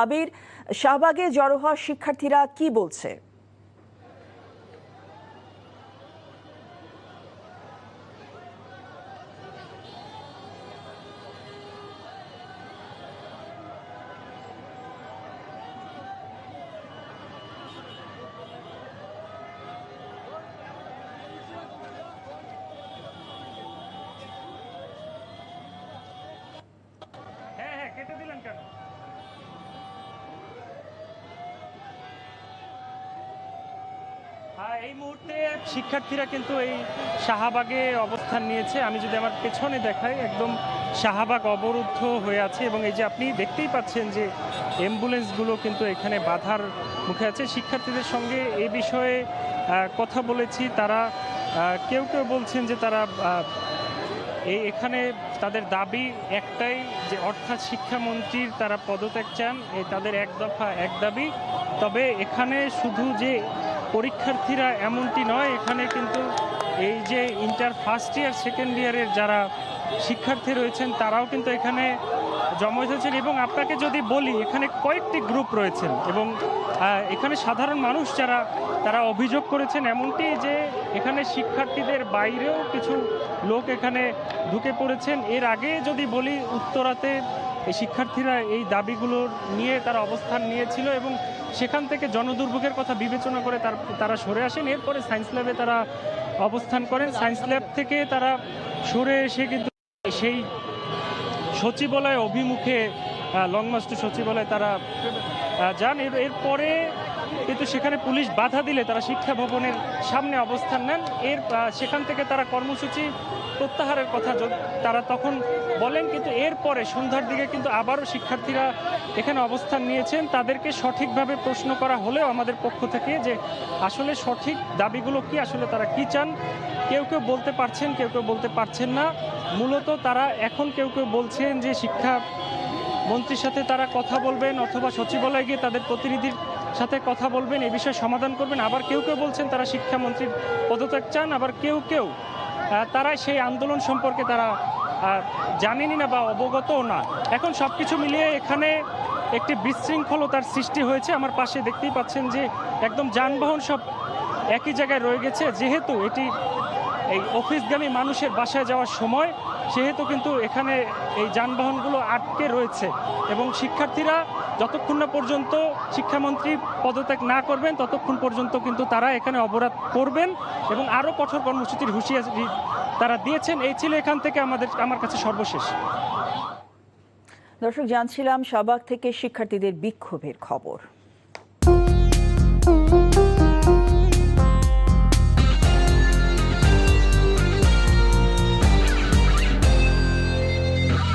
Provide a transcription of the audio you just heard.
আবির, শাহবাগে জড়ো হওয়া শিক্ষার্থীরা কি বলছে? এই মুহূর্তে শিক্ষার্থীরা কিন্তু এই শাহবাগে অবস্থান নিয়েছে। আমি যদি আমার পেছনে দেখাই, একদম শাহবাগ অবরুদ্ধ হয়ে আছে এবং এই যে আপনি দেখতেই পাচ্ছেন যে অ্যাম্বুলেন্সগুলো কিন্তু এখানে বাধার মুখে আছে। শিক্ষার্থীদের সঙ্গে এই বিষয়ে কথা বলেছি। তারা কেউ কেউ বলছেন যে তারা এখানে তাদের দাবি একটাই, যে অর্থাৎ শিক্ষামন্ত্রীর তারা পদত্যাগ চান। তাদের এক দফা এক দাবি। তবে এখানে শুধু যে পরীক্ষার্থীরা এমনটি নয়, এখানে কিন্তু এই যে ইন্টার ফার্স্ট ইয়ার সেকেন্ড ইয়ারের যারা শিক্ষার্থী রয়েছেন তারাও কিন্তু এখানে জমায়েত হয়েছেন। এবং আপনাকে যদি বলি, এখানে কয়েকটি গ্রুপ রয়েছেন এবং এখানে সাধারণ মানুষ যারা তারা অভিযোগ করেছেন এমনটি যে এখানে শিক্ষার্থীদের বাইরেও কিছু লোক এখানে ঢুকে পড়েছেন। এর আগে যদি বলি, উত্তরাতে এই শিক্ষার্থীরা এই দাবিগুলো নিয়ে তারা অবস্থান নিয়েছিল এবং সেখান থেকে জনদুর্ভোগের কথা বিবেচনা করে তারা সরে আসেন। এরপরে সায়েন্স ল্যাবে তারা অবস্থান করেন। সায়েন্স ল্যাব থেকে তারা সরে এসে কিন্তু সেই সচিবালয় অভিমুখে লং মার্চ টু সচিবালয় তারা যান। এরপরে কিন্তু সেখানে পুলিশ বাধা দিলে তারা শিক্ষা ভবনের সামনে অবস্থান নেন। সেখান থেকে তারা কর্মসূচি প্রত্যাহারের কথা তারা তখন বলেন, কিন্তু এরপরে সন্ধ্যার দিকে কিন্তু আবারও শিক্ষার্থীরা এখানে অবস্থান নিয়েছেন। তাদেরকে সঠিকভাবে প্রশ্ন করা হলেও আমাদের পক্ষ থেকে যে আসলে সঠিক দাবিগুলো কি, আসলে তারা কি চান, কেউ কেউ বলতে পারছেন, কেউ কেউ বলতে পারছেন না। মূলত তারা এখন কেউ কেউ বলছেন যে শিক্ষা মন্ত্রীর সাথে তারা কথা বলবেন অথবা সচিবালয়ে গিয়ে তাদের প্রতিনিধির সাথে কথা বলবেন, এই বিষয়ে সমাধান করবেন। আবার কেউ কেউ বলছেন তারা শিক্ষামন্ত্রীর পদত্যাগ চান। আবার কেউ কেউ তারা সেই আন্দোলন সম্পর্কে তারা জানেনই না বা অবগতও না। এখন সব কিছু মিলিয়ে এখানে একটি বিশৃঙ্খলতার সৃষ্টি হয়েছে। আমার পাশে দেখতেই পাচ্ছেন যে একদম যানবাহন সব একই জায়গায় রয়ে গেছে। যেহেতু এটি এই অফিসগামী মানুষের বাসায় যাওয়ার সময়, সেহেতু কিন্তু এখানে এই যানবাহনগুলো আটকে রয়েছে এবং শিক্ষার্থীরা যতক্ষণ না পর্যন্ত শিক্ষামন্ত্রী পদত্যাগ না করবেন ততক্ষণ পর্যন্ত কিন্তু তারা এখানে অবরোধ করবেন এবং আরও কঠোর কর্মসূচির হুঁশিয়ারি তারা দিয়েছেন। এই ছিল এখান থেকে আমার কাছে সর্বশেষ। দর্শক, জানছিলাম শাহবাগ থেকে শিক্ষার্থীদের বিক্ষোভের খবর।